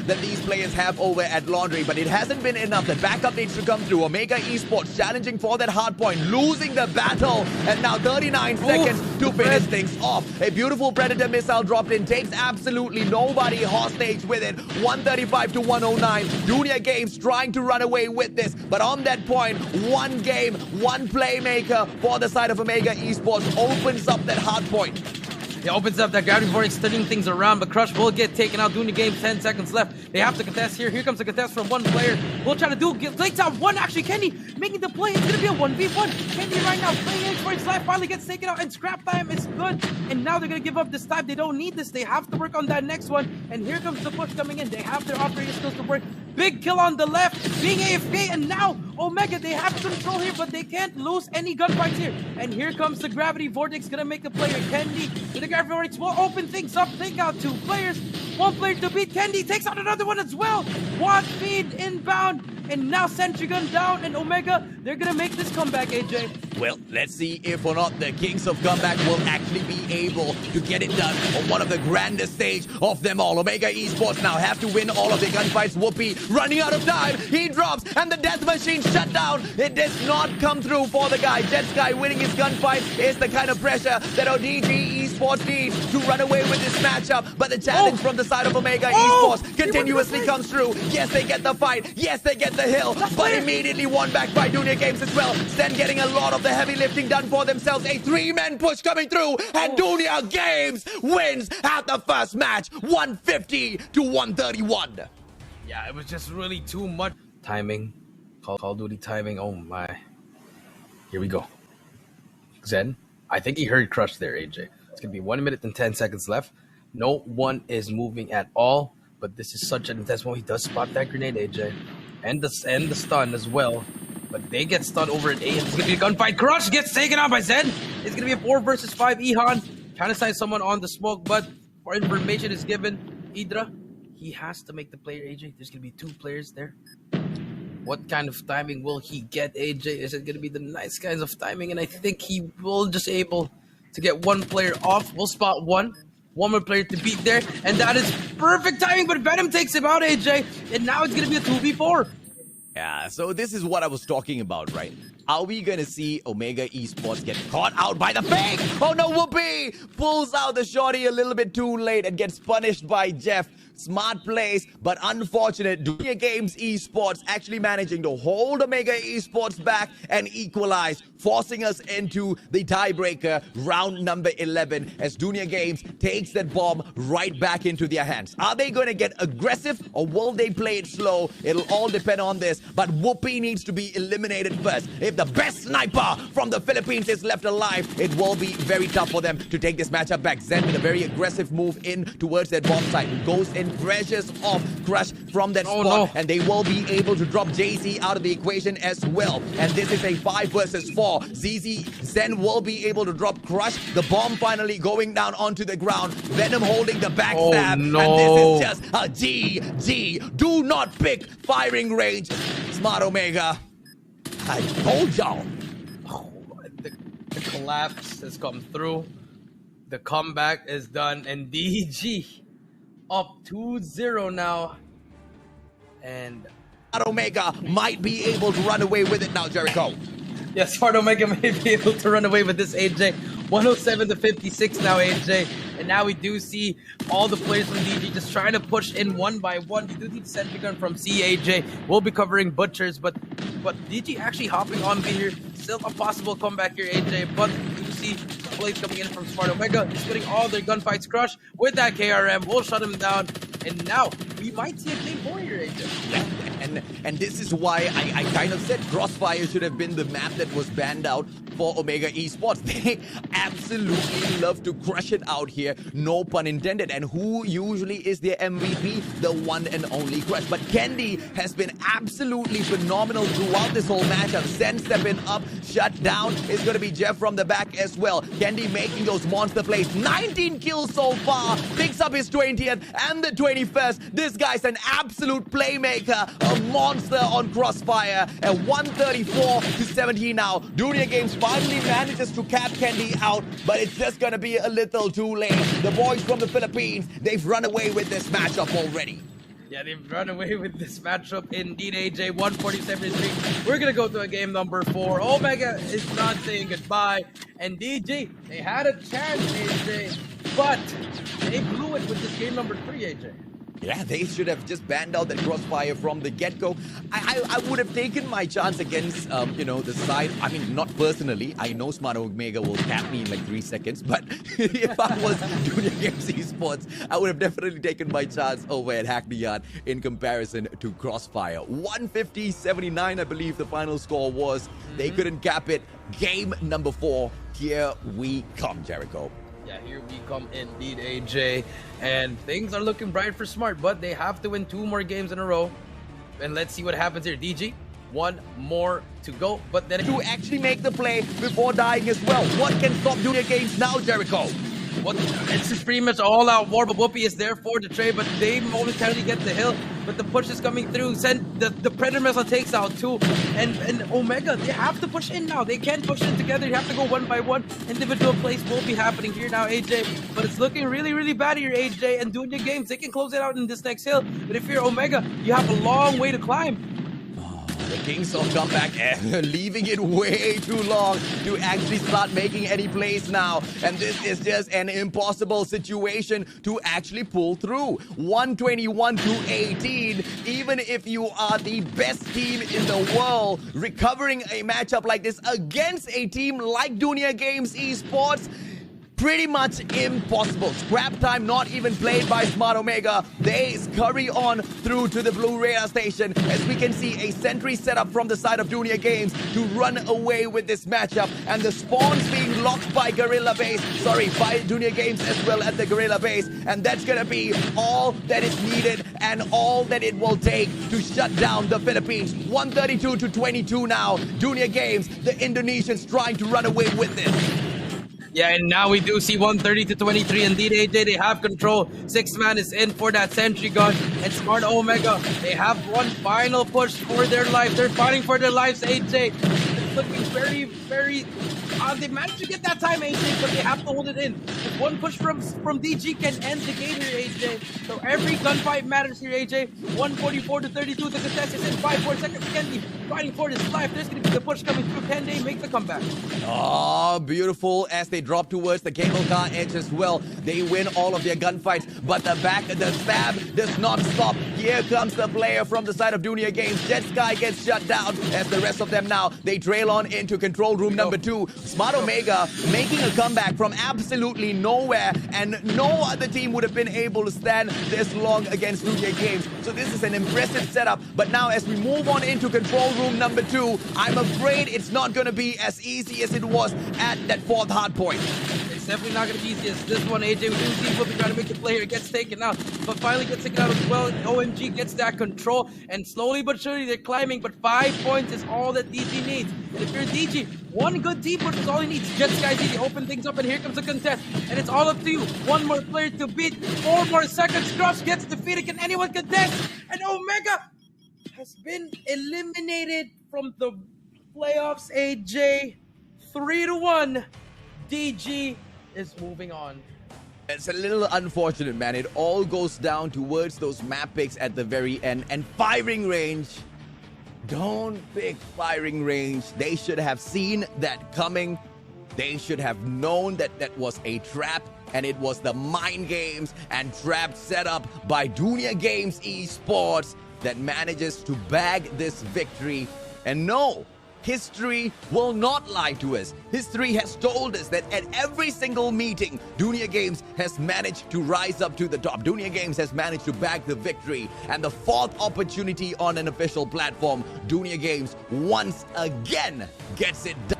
that these players have over at Laundry, but it hasn't been enough. The backup needs to come through. Omega Esports challenging for that hard point, losing the battle, and now 39 seconds to finish things off. A beautiful Predator missile dropped in, takes absolutely nobody hostage with it. 135 to 109. Dunia Games trying to run away with this, but on that point, one game, one playmaker for the side of Omega Esports opens up that hard point. It opens up that gravity vortex, turning things around, but Crush will get taken out. Dunia Games, 10 seconds left. They have to contest here. Here comes a contest from one player. We'll try to takes out one, actually. Kenny making the play. It's going to be a 1v1. Kenny right now playing for his life. Finally gets taken out, and scrap time is good. And now they're going to give up this time. They don't need this. They have to work on that next one. And here comes the push coming in. They have their operator skills to work. Big kill on the left, being AFK, and now Omega, they have control here, but they can't lose any gunfights here. And here comes the gravity vortex, gonna make the player Kendi. With the gravity vortex will open things up, take out two players. One player to beat. Kendi takes out another one as well. Quad feed inbound, and now Sentry Gun down, and Omega, they're gonna make this comeback, AJ. Well, let's see if or not the Kings of Comeback will actually be able to get it done on one of the grandest stage of them all. Omega Esports now have to win all of the gunfights. Whoopi running out of time. He drops, and the death machine shut down. It does not come through for the guy. Jetsky winning his gunfight is the kind of pressure that ODG Esports needs to run away with this matchup. But the challenge from the side of Omega Esports continuously comes through. Yes, they get the fight. Yes, they get the hill. But immediately won back by Dunia Games as well. Sten getting a lot of the heavy lifting done for themselves. A three-man push coming through, and Dunia Games wins at the first match, 150 to 131. Yeah, it was just really too much timing. Call of Duty timing. Oh my. Here we go. Zen, I think he heard Crush there, AJ. It's gonna be 1 minute and 10 seconds left. No one is moving at all, but this is such an intense one. He does spot that grenade, AJ, and the stun as well. But they get stunned over at A, and it's gonna be a gunfight. Crush gets taken out by Zen. It's gonna be a 4 versus 5. Ihan trying to sign someone on the smoke, but more information is given. Idra, he has to make the player, AJ. There's gonna be 2 players there. What kind of timing will he get, AJ? Is it gonna be the nice kinds of timing? And I think he will just able to get 1 player off. We'll spot one more player to beat there, and that is perfect timing. But Venom takes him out, AJ, and now it's gonna be a 2v4. Yeah, so this is what I was talking about, right? Are we gonna see Omega Esports get caught out by the fake? Oh no, Whoopi pulls out the shorty a little bit too late and gets punished by Jeff. Smart plays, but unfortunate. Dunia Games Esports actually managing to hold Omega Esports back and equalize, forcing us into the tiebreaker, round number 11, as Dunia Games takes that bomb right back into their hands. Are they going to get aggressive, or will they play it slow? It'll all depend on this, but Whoopi needs to be eliminated first. If the best sniper from the Philippines is left alive, it will be very tough for them to take this matchup back. Zen with a very aggressive move in towards that bomb site, goes in, pressures off Crush from that spot, and they will be able to drop JC out of the equation as well. And this is a 5 versus 4. ZZ Zen will be able to drop Crush. The bomb finally going down onto the ground. Venom holding the backstab, and this is just a GG. Do not pick firing range. Smart Omega. I told y'all. Oh, the collapse has come through. The comeback is done, and DG up 2-0 now, and Omega might be able to run away with it now, Jericho. Yes, Smart Omega may be able to run away with this, AJ. 107 to 56 now, AJ. And now we do see all the players from DG just trying to push in one by one. We do need Sentry Gun from CAJ. We'll be covering Butchers, but DG actually hopping on B here. Still a possible comeback here, AJ, but we do see plays coming in from Smart Omega. He's getting all their gunfights. Crush with that KRM. We'll shut him down. And now we might see a game 4 here, AJ. Yeah, and this is why I kind of said Crossfire should have been the map that was banned out for Omega Esports. They absolutely love to crush it out here, no pun intended. And who usually is their MVP? The one and only Crush. But Kendi has been absolutely phenomenal throughout this whole matchup. Zen stepping up, shut down is going to be Jeff from the back as well. Kendi making those monster plays. 19 kills so far, picks up his 20th and the 21st. This guy's an absolute playmaker, a monster on Crossfire. At 134 to 17 now, Dunia Games finally manages to cap Kendi out, but it's just gonna be a little too late. The boys from the Philippines, they've run away with this matchup already. Yeah, they've run away with this matchup indeed, AJ. 147-3. We're gonna go to a game number 4. Omega is not saying goodbye. And DG, they had a chance, AJ, but they blew it with this game number 3, AJ. Yeah, they should have just banned out that crossfire from the get-go. I would have taken my chance against, the side. I mean, not personally. I know Smart Omega will cap me in like 3 seconds. But if I was Dunia Games Esports, I would have definitely taken my chance over at Hackney Yard in comparison to crossfire. 150-79, I believe the final score was. They couldn't cap it. Game number 4. Here we come, Jericho. Yeah, here we come indeed, AJ. And things are looking bright for Smart, but they have to win 2 more games in a row. And let's see what happens here. DG, 1 more to go, but then to actually make the play before dying as well. What can stop Dunia Games now, Jericho? It's just pretty much all out war, but Whoopi is there for the trade, but they momentarily get the hill, but the push is coming through. Send the Predator Missile takes out 2, and Omega, they have to push in now. They can't push in together. You have to go 1 by 1. Individual plays will be happening here now, AJ, but it's looking really, really bad here, AJ, and Dunia Games, they can close it out in this next hill, but if you're Omega, you have a long way to climb. The Kings of Comeback leaving it way too long to actually start making any plays now. And this is just an impossible situation to actually pull through. 121-18. Even if you are the best team in the world, recovering a matchup like this against a team like Dunia Games Esports, pretty much impossible. Scrap time not even played by Smart Omega. They scurry on through to the blue radar station as we can see a sentry set up from the side of Dunia Games to run away with this matchup, and the spawns being locked by Guerrilla Base. Sorry, by Dunia Games as well at the Guerrilla Base, and that's gonna be all that is needed and all that it will take to shut down the Philippines. 132-22 now. Dunia Games, the Indonesians trying to run away with this. Yeah, and now we do see 130-23. Indeed, AJ, they have control. 6-man is in for that sentry gun. And Smart Omega, they have one final push for their life. They're fighting for their lives, AJ. It's looking very, very... they managed to get that time, AJ, but they have to hold it in. If one push from DG can end the game here, AJ. So every gunfight matters here, AJ. 144-32. The contest is in 5-4 seconds. Kendi fighting for his life. There's going to be the push coming through. Can they make the comeback? Oh, beautiful as they drop towards the cable car edge as well. They win all of their gunfights, but the stab does not stop. Here comes the player from the side of Dunia Games. Jet Sky gets shut down as the rest of them now, they trail on into control room number 2. Smart Omega making a comeback from absolutely nowhere, and no other team would have been able to stand this long against Dunia Games. So this is an impressive setup, but now as we move on into control room number 2, I'm afraid it's not going to be as easy as it was at that 4th hard point. It's definitely not going to be easy as this one, AJ. We do see Whoopi trying to make the play here. It gets taken out, but finally gets taken out as well. OMG gets that control, and slowly but surely they're climbing, but 5 points is all that DG needs. And if you're DG, one good team push is all he needs. Jet Sky Z open things up, and here comes the contest. And it's all up to you. One more player to beat. 4 more seconds. Crush gets defeated. Can anyone contest? And Omega has been eliminated from the playoffs, AJ. 3-1. DG is moving on. It's a little unfortunate, man. It all goes down towards those map picks at the very end. And firing range. Don't pick firing range. They should have seen that coming. They should have known that that was a trap. And it was the mind games and trap set up by Dunia Games Esports that manages to bag this victory. And no, history will not lie to us. History has told us that at every single meeting, Dunia Games has managed to rise up to the top. Dunia Games has managed to bag the victory. And the 4th opportunity on an official platform, Dunia Games once again gets it done.